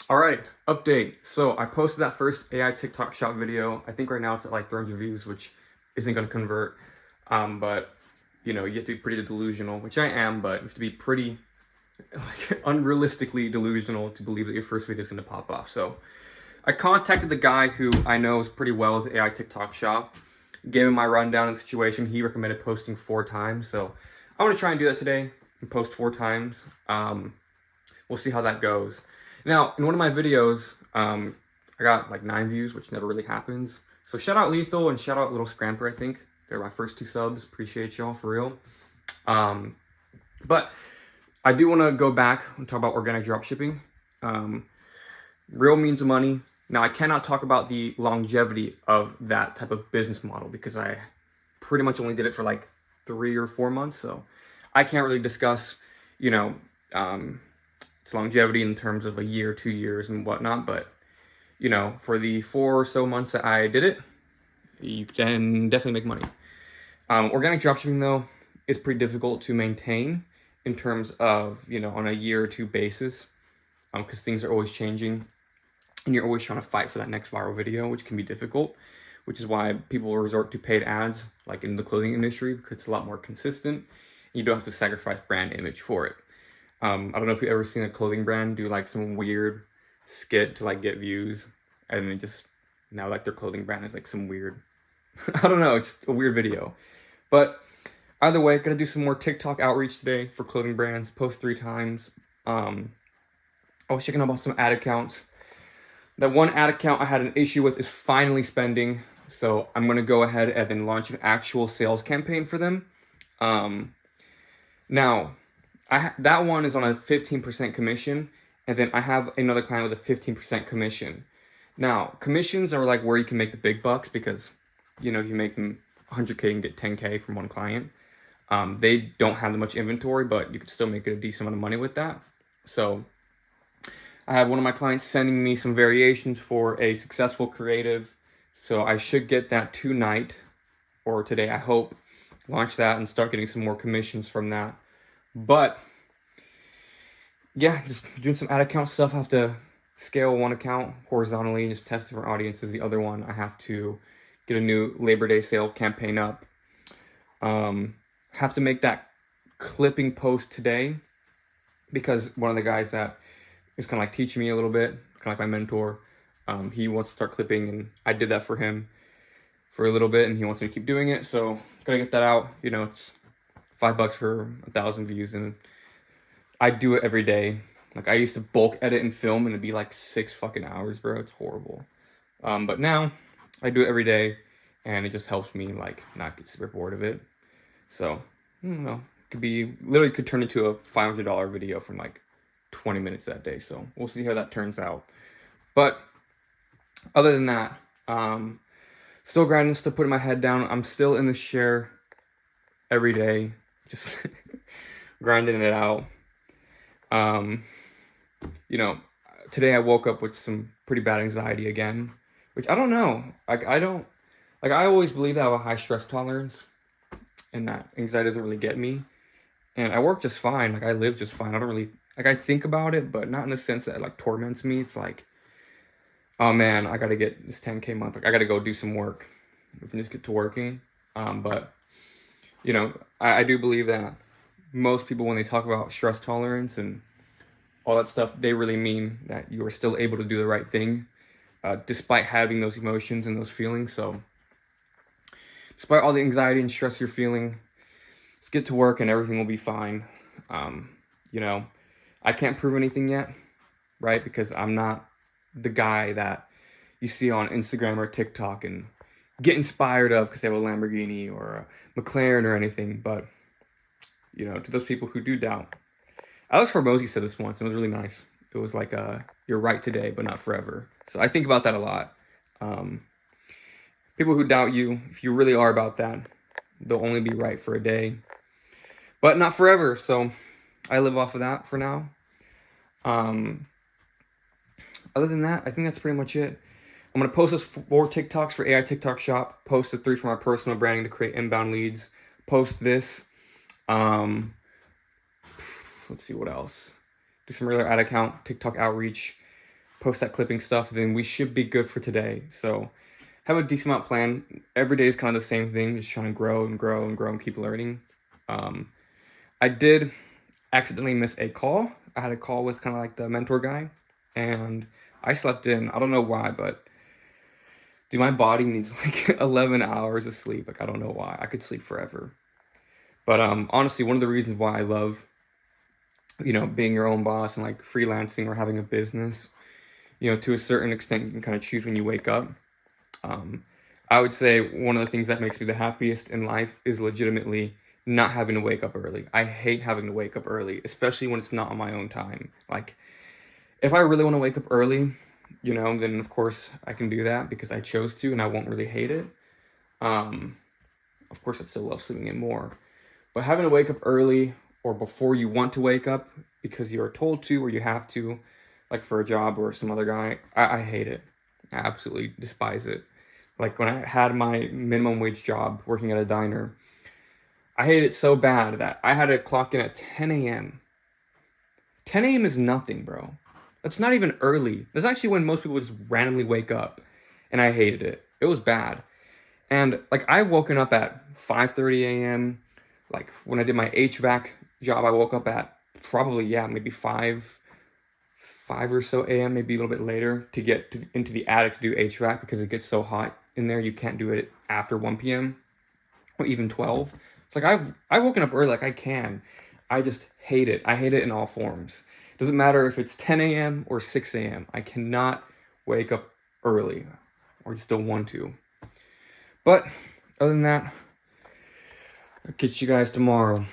All right, update. So I posted that first AI TikTok shop video. I think right now it's at like 300 views, which isn't going to convert. But you know, you have to be pretty delusional, which I am, but you have to be pretty like unrealistically delusional to believe that your first video is going to pop off. So I contacted the guy who I know is pretty well with AI TikTok shop, gave him my rundown of the situation. He recommended posting 4 times. So I want to try and do that today and post 4 times. We'll see how that goes. Now, in one of my videos, I got like 9 views, which never really happens. So shout out Lethal and shout out Little Scramper, I think. They're my first 2 subs. Appreciate y'all for real. But I do want to go back and talk about organic dropshipping. Real means of money. Now, I cannot talk about the longevity of that type of business model because I pretty much only did it for like 3 or 4 months. So I can't really discuss, you know, its longevity in terms of a year, 2 years, and whatnot. But you know, for the 4 or so months that I did it, you can definitely make money. Organic dropshipping though is pretty difficult to maintain in terms of, you know, on a year or 2 basis, because things are always changing, and you're always trying to fight for that next viral video, which can be difficult. Which is why people resort to paid ads, like in the clothing industry, because it's a lot more consistent. And you don't have to sacrifice brand image for it. I don't know if you've ever seen a clothing brand do like some weird skit to like get views, and it just now like their clothing brand is like some weird, I don't know, it's a weird video. But either way, gonna do some more TikTok outreach today for clothing brands. Post 3 times. I was checking about some ad accounts. That one ad account I had an issue with is finally spending, so I'm gonna go ahead and then launch an actual sales campaign for them. Now, that one is on a 15% commission, and then I have another client with a 15% commission. Now, commissions are like where you can make the big bucks because, you know, if you make them 100K and get 10K from one client. They don't have that much inventory, but you can still make a decent amount of money with that. So I have one of my clients sending me some variations for a successful creative. So I should get that tonight or today, I hope. Launch that and start getting some more commissions from that. But yeah, just doing some ad account stuff. I have to scale one account horizontally and just test different audiences. The other one, I have to get a new Labor Day sale campaign up. Have to make that clipping post today because one of the guys that is kind of like teaching me a little bit, kind of like my mentor, he wants to start clipping, and I did that for him for a little bit, and he wants me to keep doing it. So gotta get that out. You know, it's $5 for 1,000 views, and I do it every day. Like I used to bulk edit and film, and it'd be like 6 fucking hours, bro. It's horrible. But now I do it every day, and it just helps me like not get super bored of it. So I don't know. Could be literally could turn into a $500 video from like 20 minutes that day. So we'll see how that turns out. But other than that, still grinding, still putting my head down. I'm still in the share every day, just grinding it out. You know, today I woke up with some pretty bad anxiety again, which I don't know. I always believe that I have a high stress tolerance and that anxiety doesn't really get me. And I work just fine. Like I live just fine. I don't really like I think about it, but not in the sense that it like torments me. It's like, oh man, I gotta get this 10K month. Like I gotta go do some work. We can just get to working. But you know, I do believe that most people when they talk about stress tolerance and all that stuff, they really mean that you are still able to do the right thing, despite having those emotions and those feelings. So despite all the anxiety and stress you're feeling, just get to work and everything will be fine. You know, I can't prove anything yet, right? Because I'm not the guy that you see on Instagram or TikTok and get inspired of because they have a Lamborghini or a McLaren or anything. But, you know, to those people who do doubt, Alex Hormozy said this once, and it was really nice. It was like, you're right today, but not forever. So I think about that a lot. People who doubt you, if you really are about that, they'll only be right for a day, but not forever. So I live off of that for now. Other than that, I think that's pretty much it. I'm going to post those 4 TikToks for AI TikTok shop, post the 3 for my personal branding to create inbound leads, post this. Let's see what else. Do some regular ad account, TikTok outreach, post that clipping stuff, then we should be good for today. So have a decent amount planned. Every day is kind of the same thing, just trying to grow and grow and grow and keep learning. I did accidentally miss a call. I had a call with kind of like the mentor guy, and I slept in. I don't know why, but dude, my body needs like 11 hours of sleep. Like, I don't know why. I could sleep forever. But honestly, one of the reasons why I love, being your own boss and like freelancing or having a business, to a certain extent, you can kind of choose when you wake up. Um, I would say one of the things that makes me the happiest in life is legitimately not having to wake up early. I hate having to wake up early, especially when it's not on my own time. Like, if I really want to wake up early, then of course I can do that because I chose to and I won't really hate it. Um, of course, I still love sleeping in more. But having to wake up early or before you want to wake up because you are told to or you have to, like for a job or some other guy, I hate it. I absolutely despise it. Like when I had my minimum wage job working at a diner, I hated it so bad that I had to clock in at 10 a.m. 10 a.m. is nothing, bro. That's not even early. That's actually when most people just randomly wake up. And I hated it. It was bad. And like I've woken up at 5:30 a.m. Like when I did my HVAC job, I woke up at probably maybe 5 or so a.m. maybe a little bit later to get into the attic to do HVAC because it gets so hot in there you can't do it after 1 p.m. or even 12. It's like I've woken up early like I can. I just hate it. I hate it in all forms. Doesn't matter if it's 10 a.m. or 6 a.m. I cannot wake up early or just don't want to. But other than that, I'll catch you guys tomorrow.